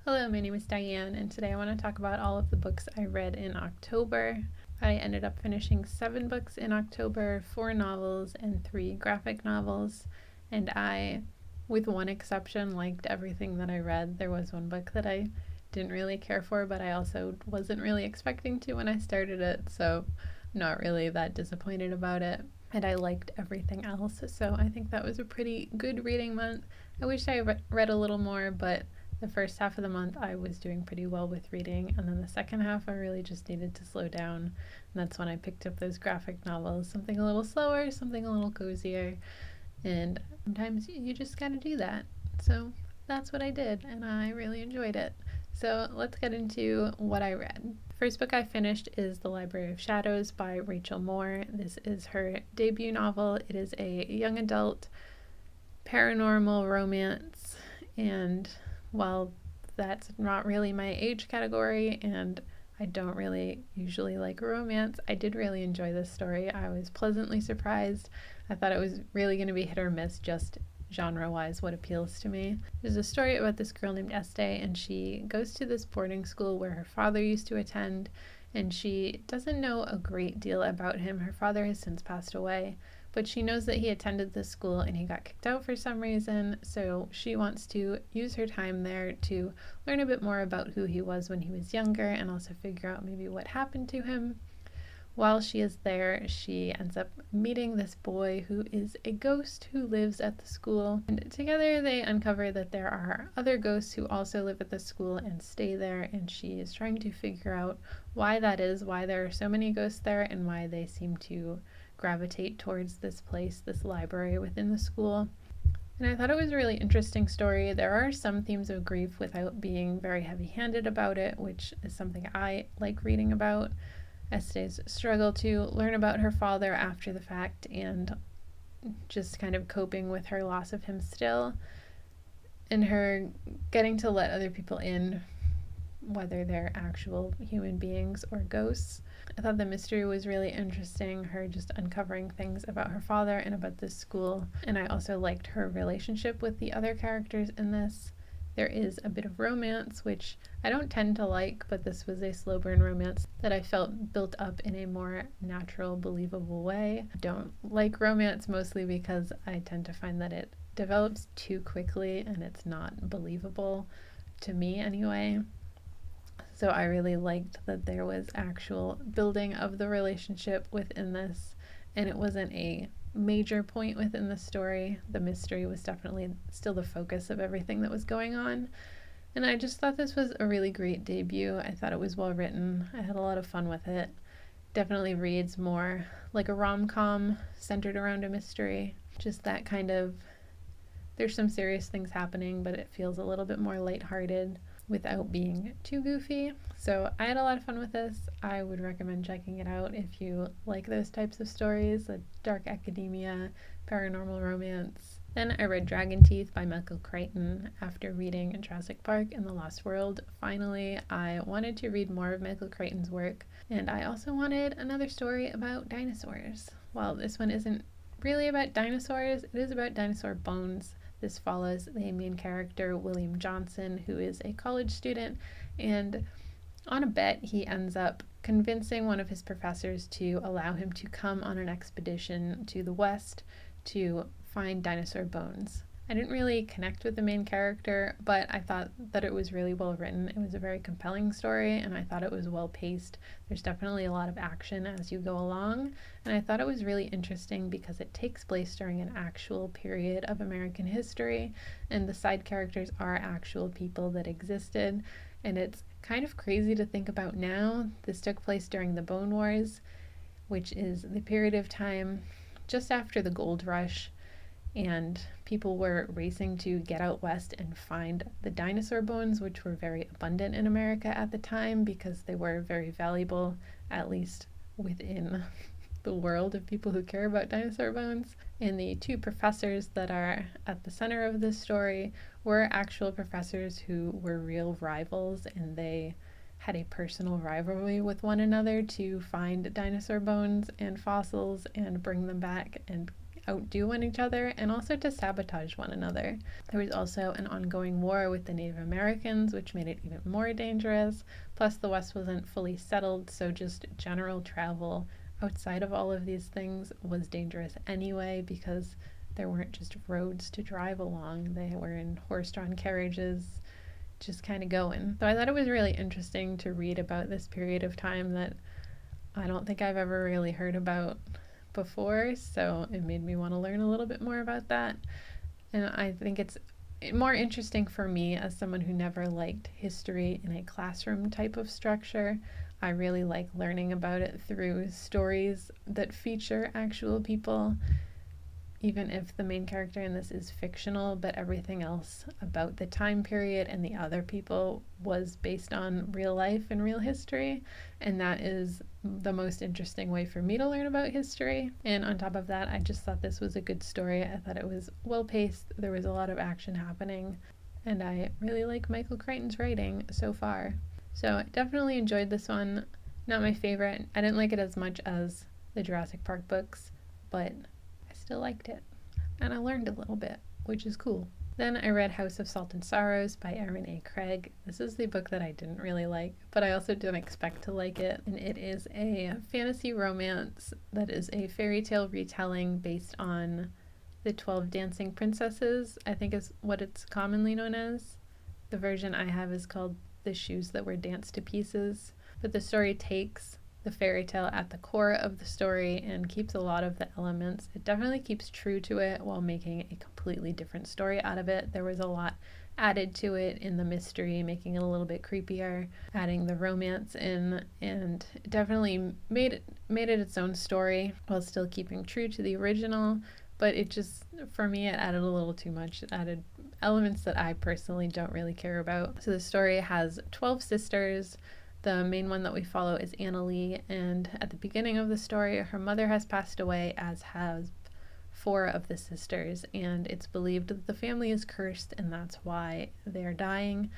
Hello, my name is Diane, and today I want to talk about all of the books I read in October. I ended up finishing 7 books in October, 4 novels and 3 graphic novels, and I, with one exception, liked everything that I read. There was one book that I didn't really care for, but I also wasn't really expecting to when I started it, so I'm not really that disappointed about it. And I liked everything else, so I think that was a pretty good reading month. I wish I read a little more, but the first half of the month I was doing pretty well with reading, and then the second half I really just needed to slow down, and that's when I picked up those graphic novels, something a little slower, something a little cozier, and sometimes you just gotta do that. So that's what I did, and I really enjoyed it. So let's get into what I read. The first book I finished is The Library of Shadows by Rachel Moore. This is her debut novel. It is a young adult paranormal romance, and while that's not really my age category and I don't really usually like romance, I did really enjoy this story. I was pleasantly surprised. I thought it was really going to be hit or miss just genre-wise what appeals to me. There's a story about this girl named Estee, and she goes to this boarding school where her father used to attend, and she doesn't know a great deal about him. Her father has since passed away, but she knows that he attended this school and he got kicked out for some reason, so she wants to use her time there to learn a bit more about who he was when he was younger and also figure out maybe what happened to him. While she is there, she ends up meeting this boy who is a ghost who lives at the school, and together they uncover that there are other ghosts who also live at the school and stay there, and she is trying to figure out why that is, why there are so many ghosts there, and why they seem to gravitate towards this place, this library within the school. And I thought it was a really interesting story. There are some themes of grief without being very heavy-handed about it, which is something I like reading about. Estee's struggle to learn about her father after the fact and just kind of coping with her loss of him still, and her getting to let other people in, whether they're actual human beings or ghosts. I thought the mystery was really interesting, her just uncovering things about her father and about this school, and I also liked her relationship with the other characters in this. There is a bit of romance, which I don't tend to like, but this was a slow burn romance that I felt built up in a more natural, believable way. I don't like romance mostly because I tend to find that it develops too quickly and it's not believable, to me anyway. So I really liked that there was actual building of the relationship within this, and it wasn't a major point within the story. The mystery was definitely still the focus of everything that was going on. And I just thought this was a really great debut. I thought it was well written. I had a lot of fun with it. Definitely reads more like a rom-com centered around a mystery. Just that kind of, there's some serious things happening, but it feels a little bit more lighthearted without being too goofy. So I had a lot of fun with this. I would recommend checking it out if you like those types of stories, like dark academia, paranormal romance. Then I read Dragon Teeth by Michael Crichton after reading Jurassic Park and The Lost World. Finally, I wanted to read more of Michael Crichton's work, and I also wanted another story about dinosaurs. While this one isn't really about dinosaurs, it is about dinosaur bones. This follows the main character, William Johnson, who is a college student, and on a bet, he ends up convincing one of his professors to allow him to come on an expedition to the West to find dinosaur bones. I didn't really connect with the main character, but I thought that it was really well written. It was a very compelling story, and I thought it was well paced. There's definitely a lot of action as you go along, and I thought it was really interesting because it takes place during an actual period of American history, and the side characters are actual people that existed, and it's kind of crazy to think about now. This took place during the Bone Wars, which is the period of time just after the gold rush, and people were racing to get out west and find the dinosaur bones, which were very abundant in America at the time because they were very valuable, at least within the world of people who care about dinosaur bones. And the 2 professors that are at the center of this story were actual professors who were real rivals, and they had a personal rivalry with one another to find dinosaur bones and fossils and bring them back and outdo each other and also to sabotage one another. There was also an ongoing war with the Native Americans, which made it even more dangerous. Plus, the West wasn't fully settled, so just general travel outside of all of these things was dangerous anyway, because there weren't just roads to drive along. They were in horse-drawn carriages, just kind of going. So I thought it was really interesting to read about this period of time that I don't think I've ever really heard about before, so it made me want to learn a little bit more about that. And I think it's more interesting for me as someone who never liked history in a classroom type of structure. I really like learning about it through stories that feature actual people, even if the main character in this is fictional, but everything else about the time period and the other people was based on real life and real history. And that is the most interesting way for me to learn about history. And on top of that, I just thought this was a good story. I thought it was well paced. There was a lot of action happening. And I really like Michael Crichton's writing so far. So I definitely enjoyed this one. Not my favorite. I didn't like it as much as the Jurassic Park books, but still liked it, and I learned a little bit, which is cool. Then I read House of Salt and Sorrows by Erin A. Craig. This is the book that I didn't really like, but I also didn't expect to like it, and it is a fantasy romance that is a fairy tale retelling based on the 12 Dancing Princesses, I think is what it's commonly known as. The version I have is called The Shoes That Were Danced to Pieces, but the story takes the fairy tale at the core of the story and keeps a lot of the elements. It definitely keeps true to it while making a completely different story out of it. There was a lot added to it in the mystery, making it a little bit creepier, adding the romance in, and definitely made it its own story while still keeping true to the original. But it just, for me, it added a little too much. It added elements that I personally don't really care about. So the story has 12 sisters. The main one that we follow is Annalie, and at the beginning of the story, her mother has passed away, as have 4 of the sisters, and it's believed that the family is cursed, and that's why they're dying.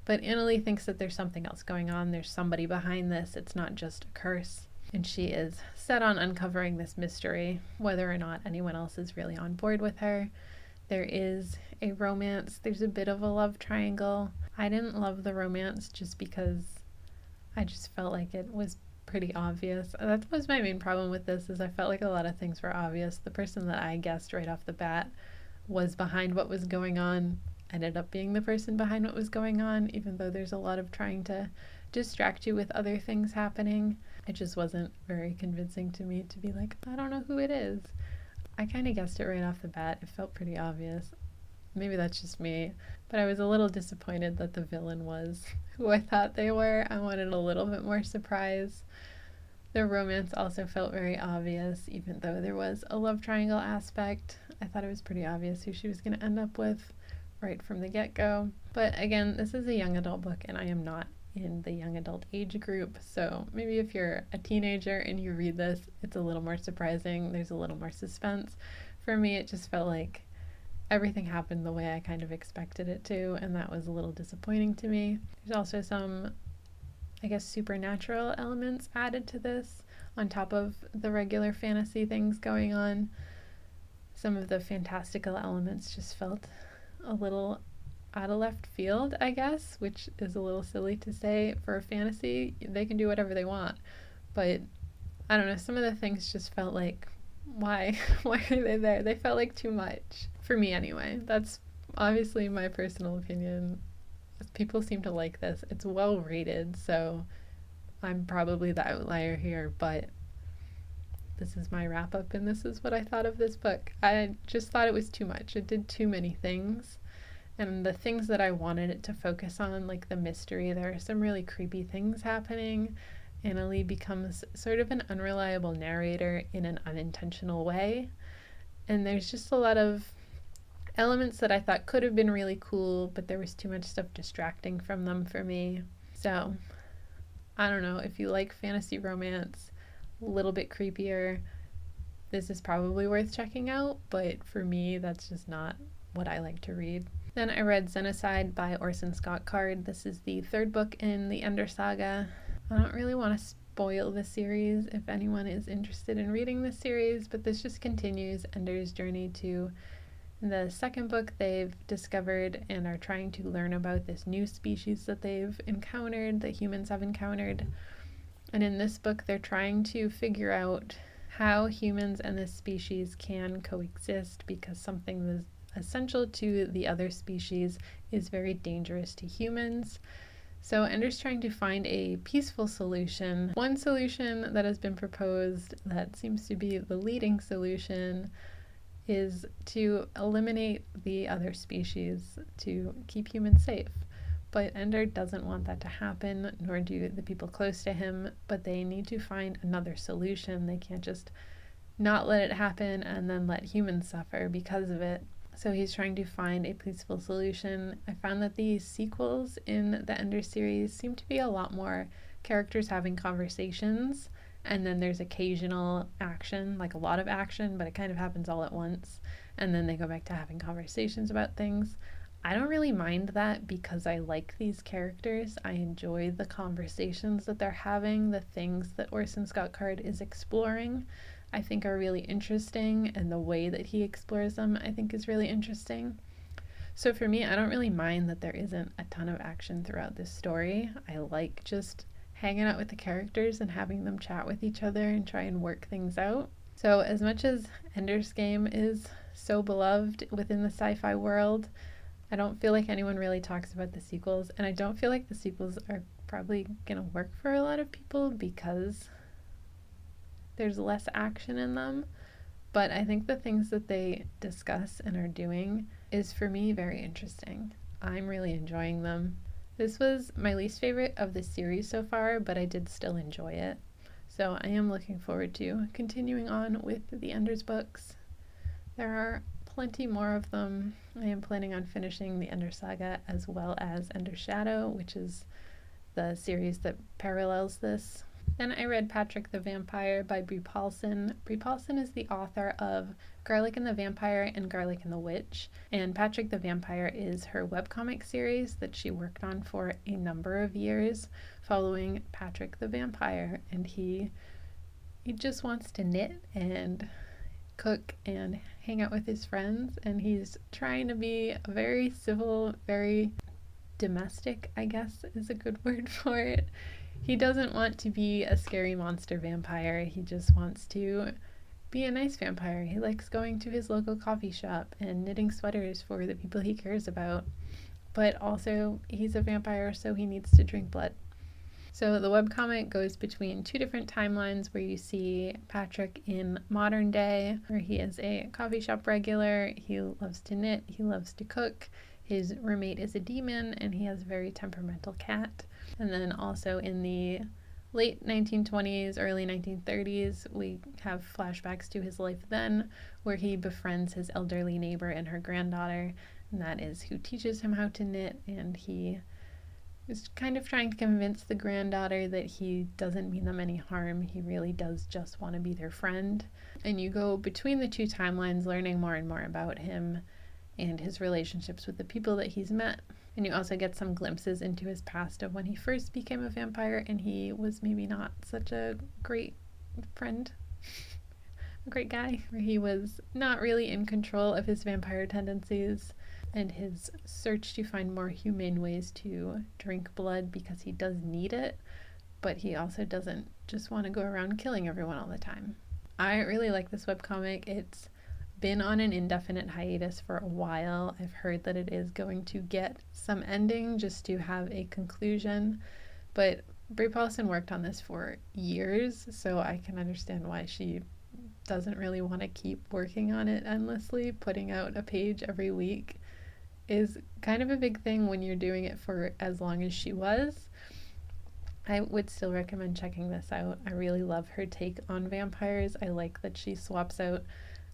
But Annalie thinks that there's something else going on. There's somebody behind this. It's not just a curse. And she is set on uncovering this mystery, whether or not anyone else is really on board with her. There is a romance. There's a bit of a love triangle. I didn't love the romance just because I just felt like it was pretty obvious. That was my main problem with this, is I felt like a lot of things were obvious. The person that I guessed right off the bat was behind what was going on ended up being the person behind what was going on, even though there's a lot of trying to distract you with other things happening. It just wasn't very convincing to me to be like, I don't know who it is. I kind of guessed it right off the bat. It felt pretty obvious. Maybe that's just me, but I was a little disappointed that the villain was who I thought they were. I wanted a little bit more surprise. The romance also felt very obvious, even though there was a love triangle aspect. I thought it was pretty obvious who she was going to end up with right from the get-go. But again, this is a young adult book, and I am not in the young adult age group, so maybe if you're a teenager and you read this, it's a little more surprising. There's a little more suspense. For me, it just felt like everything happened the way I kind of expected it to, and that was a little disappointing to me. There's also some, I guess, supernatural elements added to this on top of the regular fantasy things going on. Some of the fantastical elements just felt a little out of left field, I guess, which is a little silly to say for a fantasy. They can do whatever they want, but I don't know, some of the things just felt like, why are they there? They felt like too much. For me anyway. That's obviously my personal opinion. People seem to like this. It's well rated, so I'm probably the outlier here, but this is my wrap up, and this is what I thought of this book. I just thought it was too much. It did too many things, and the things that I wanted it to focus on, like the mystery, there are some really creepy things happening. Annalie becomes sort of an unreliable narrator in an unintentional way, and there's just a lot of elements that I thought could have been really cool, but there was too much stuff distracting from them for me. So I don't know, if you like fantasy romance, a little bit creepier, this is probably worth checking out, but for me, that's just not what I like to read. Then I read Xenocide by Orson Scott Card. This is the 3rd book in the Ender Saga. I don't really want to spoil the series if anyone is interested in reading the series, but this just continues Ender's journey to the second book. They've discovered and are trying to learn about this new species that they've encountered, that humans have encountered. And in this book, they're trying to figure out how humans and this species can coexist, because something that's essential to the other species is very dangerous to humans. So Ender's trying to find a peaceful solution. One solution that has been proposed that seems to be the leading solution is to eliminate the other species to keep humans safe. But Ender doesn't want that to happen, nor do the people close to him, but they need to find another solution. They can't just not let it happen and then let humans suffer because of it. So he's trying to find a peaceful solution. I found that the sequels in the Ender series seem to be a lot more characters having conversations, and then there's occasional action, like a lot of action, but it kind of happens all at once, and then they go back to having conversations about things. I don't really mind that because I like these characters. I enjoy the conversations that they're having, the things that Orson Scott Card is exploring I think are really interesting, and the way that he explores them I think is really interesting. So for me, I don't really mind that there isn't a ton of action throughout this story. I like just hanging out with the characters and having them chat with each other and try and work things out. So as much as Ender's Game is so beloved within the sci-fi world, I don't feel like anyone really talks about the sequels, and I don't feel like the sequels are probably gonna work for a lot of people because there's less action in them. But I think the things that they discuss and are doing is, for me, very interesting. I'm really enjoying them. This was my least favorite of the series so far, but I did still enjoy it. So I am looking forward to continuing on with the Ender's books. There are plenty more of them. I am planning on finishing the Ender Saga as well as Ender Shadow, which is the series that parallels this. Then I read Patrick the Vampire by Brie Paulson. Brie Paulson is the author of Garlic and the Vampire and Garlic and the Witch, and Patrick the Vampire is her webcomic series that she worked on for a number of years following Patrick the Vampire, and he just wants to knit and cook and hang out with his friends, and he's trying to be a very civil, very domestic, I guess is a good word for it. He doesn't want to be a scary monster vampire. He just wants to be a nice vampire. He likes going to his local coffee shop and knitting sweaters for the people he cares about. But also, he's a vampire, so he needs to drink blood. So the webcomic goes between two different timelines where you see Patrick in modern day, where he is a coffee shop regular. He loves to knit. He loves to cook. His roommate is a demon, and he has a very temperamental cat. And then also in the late 1920s, early 1930s, we have flashbacks to his life then, where he befriends his elderly neighbor and her granddaughter, and that is who teaches him how to knit, and he is kind of trying to convince the granddaughter that he doesn't mean them any harm. He really does just want to be their friend. And you go between the two timelines learning more and more about him and his relationships with the people that he's met. And you also get some glimpses into his past of when he first became a vampire and he was maybe not such a great friend, a great guy, where he was not really in control of his vampire tendencies, and his search to find more humane ways to drink blood because he does need it, but he also doesn't just want to go around killing everyone all the time. I really like this webcomic. It's been on an indefinite hiatus for a while. I've heard that it is going to get some ending just to have a conclusion, but Brie Paulson worked on this for years, so I can understand why she doesn't really want to keep working on it endlessly. Putting out a page every week is kind of a big thing when you're doing it for as long as she was. I would still recommend checking this out. I really love her take on vampires. I like that she swaps out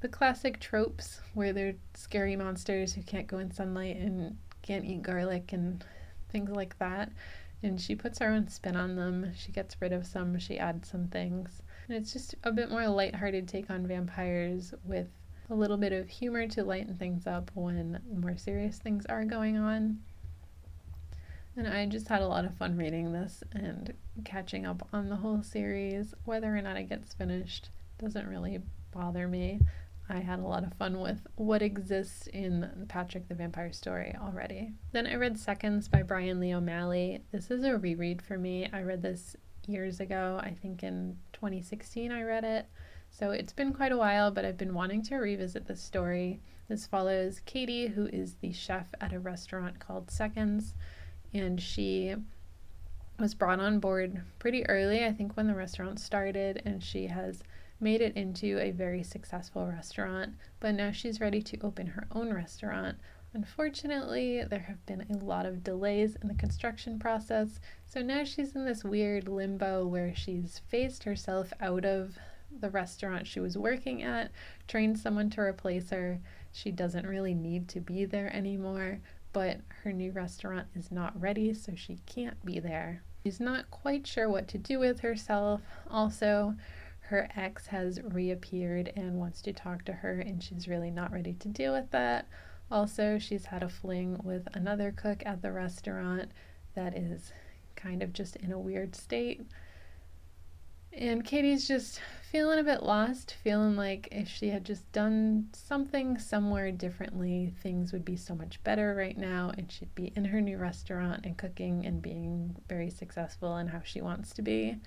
the classic tropes where they're scary monsters who can't go in sunlight and can't eat garlic and things like that, and she puts her own spin on them. She gets rid of some, she adds some things, and it's just a bit more lighthearted take on vampires with a little bit of humor to lighten things up when more serious things are going on. And I just had a lot of fun reading this and catching up on the whole series. Whether or not it gets finished doesn't really bother me. I had a lot of fun with what exists in Patrick the Vampire story already. Then I read Seconds by Brian Lee O'Malley. This is a reread for me. I read this years ago. I think in 2016 I read it. So it's been quite a while, but I've been wanting to revisit this story. This follows Katie, who is the chef at a restaurant called Seconds, and she was brought on board pretty early, I think when the restaurant started, and she has made it into a very successful restaurant, but now she's ready to open her own restaurant. Unfortunately, there have been a lot of delays in the construction process, so now she's in this weird limbo where she's phased herself out of the restaurant she was working at, trained someone to replace her. She doesn't really need to be there anymore, but her new restaurant is not ready, so she can't be there. She's not quite sure what to do with herself. Also, her ex has reappeared and wants to talk to her, and she's really not ready to deal with that. Also, she's had a fling with another cook at the restaurant that is kind of just in a weird state. And Katie's just feeling a bit lost, feeling like if she had just done something somewhere differently, things would be so much better right now, and she'd be in her new restaurant and cooking and being very successful in how she wants to be.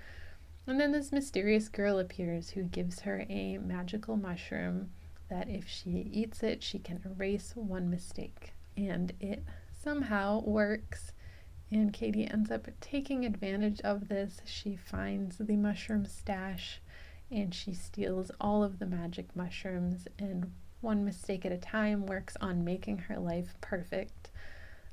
And then this mysterious girl appears who gives her a magical mushroom that if she eats it, she can erase one mistake. And it somehow works, and Katie ends up taking advantage of this. She finds the mushroom stash, and she steals all of the magic mushrooms, and one mistake at a time works on making her life perfect.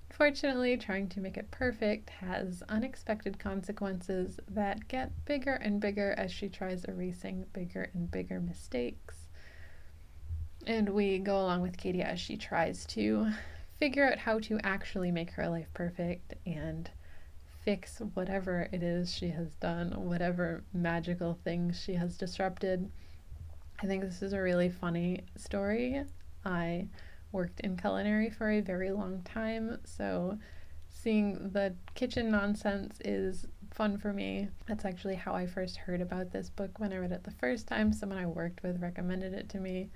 Unfortunately, trying to make it perfect has unexpected consequences that get bigger and bigger as she tries erasing bigger and bigger mistakes. And we go along with Katie as she tries to figure out how to actually make her life perfect and fix whatever it is she has done, whatever magical things she has disrupted. I think this is a really funny story. I worked in culinary for a very long time, so seeing the kitchen nonsense is fun for me. That's actually how I first heard about this book when I read it the first time. Someone I worked with recommended it to me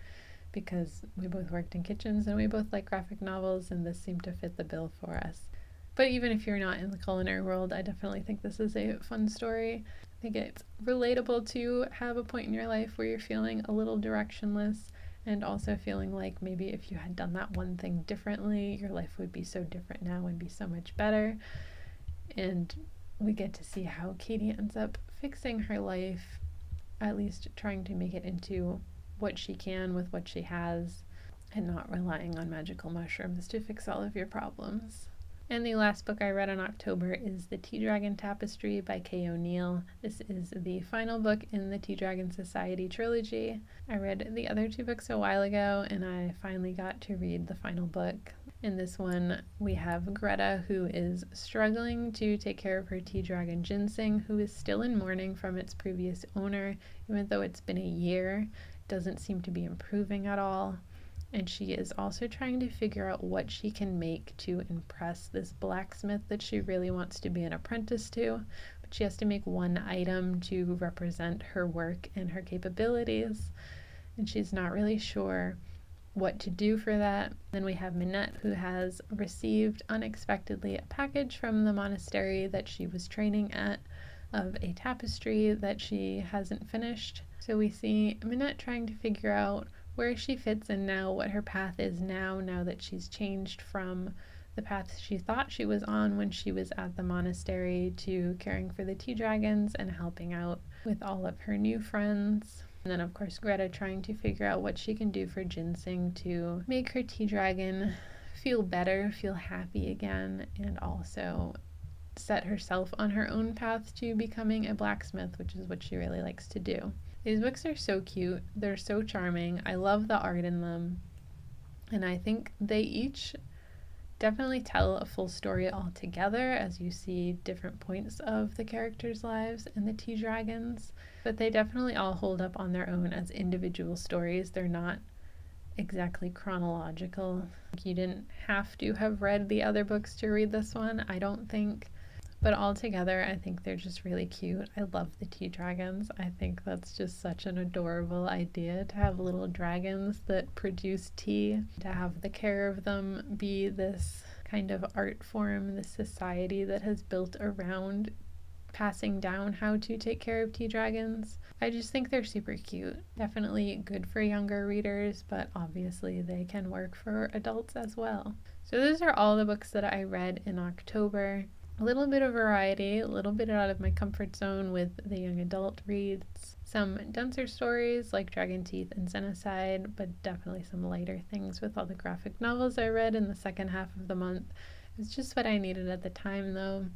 because we both worked in kitchens and we both like graphic novels, and this seemed to fit the bill for us. But even if you're not in the culinary world, I definitely think this is a fun story. I think it's relatable to have a point in your life where you're feeling a little directionless, and also feeling like maybe if you had done that one thing differently, your life would be so different now and be so much better. And we get to see how Katie ends up fixing her life, at least trying to make it into what she can with what she has, and not relying on magical mushrooms to fix all of your problems. And the last book I read in October is The Tea Dragon Tapestry by Kay O'Neill. This is the final book in the Tea Dragon Society trilogy. I read the other two books a while ago, and I finally got to read the final book. In this one, we have Greta, who is struggling to take care of her tea dragon Ginseng, who is still in mourning from its previous owner, even though it's been a year. It doesn't seem to be improving at all. And she is also trying to figure out what she can make to impress this blacksmith that she really wants to be an apprentice to. But she has to make one item to represent her work and her capabilities. And she's not really sure what to do for that. Then we have Minette, who has received unexpectedly a package from the monastery that she was training at of a tapestry that she hasn't finished. So we see Minette trying to figure out where she fits in now, what her path is now that she's changed from the path she thought she was on when she was at the monastery to caring for the tea dragons and helping out with all of her new friends. And then, of course, Greta trying to figure out what she can do for Ginseng to make her tea dragon feel better, feel happy again, and also set herself on her own path to becoming a blacksmith, which is what she really likes to do. These books are so cute. They're so charming. I love the art in them. And I think they each definitely tell a full story altogether as you see different points of the characters' lives in the Tea Dragons. But they definitely all hold up on their own as individual stories. They're not exactly chronological. You didn't have to have read the other books to read this one, I don't think. But altogether, I think they're just really cute. I love the tea dragons. I think that's just such an adorable idea to have little dragons that produce tea, to have the care of them be this kind of art form, this society that has built around passing down how to take care of tea dragons. I just think they're super cute. Definitely good for younger readers, but obviously they can work for adults as well. So those are all the books that I read in October. A little bit of variety, a little bit out of my comfort zone with the young adult reads. Some denser stories like Dragon Teeth and Xenocide, but definitely some lighter things with all the graphic novels I read in the second half of the month. It's just what I needed at the time though,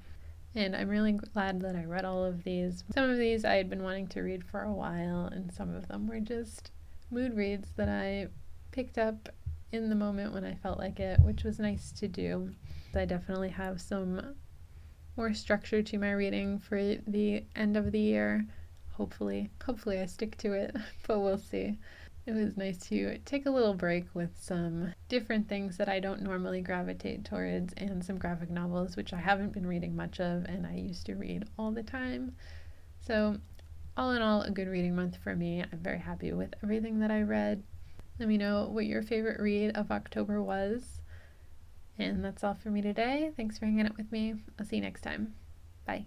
and I'm really glad that I read all of these. Some of these I had been wanting to read for a while, and some of them were just mood reads that I picked up in the moment when I felt like it, which was nice to do. I definitely have some more structure to my reading for the end of the year. Hopefully I stick to it, but we'll see. It was nice to take a little break with some different things that I don't normally gravitate towards, and some graphic novels, which I haven't been reading much of and I used to read all the time. So all in all, a good reading month for me. I'm very happy with everything that I read. Let me know what your favorite read of October was. And that's all for me today. Thanks for hanging out with me. I'll see you next time. Bye.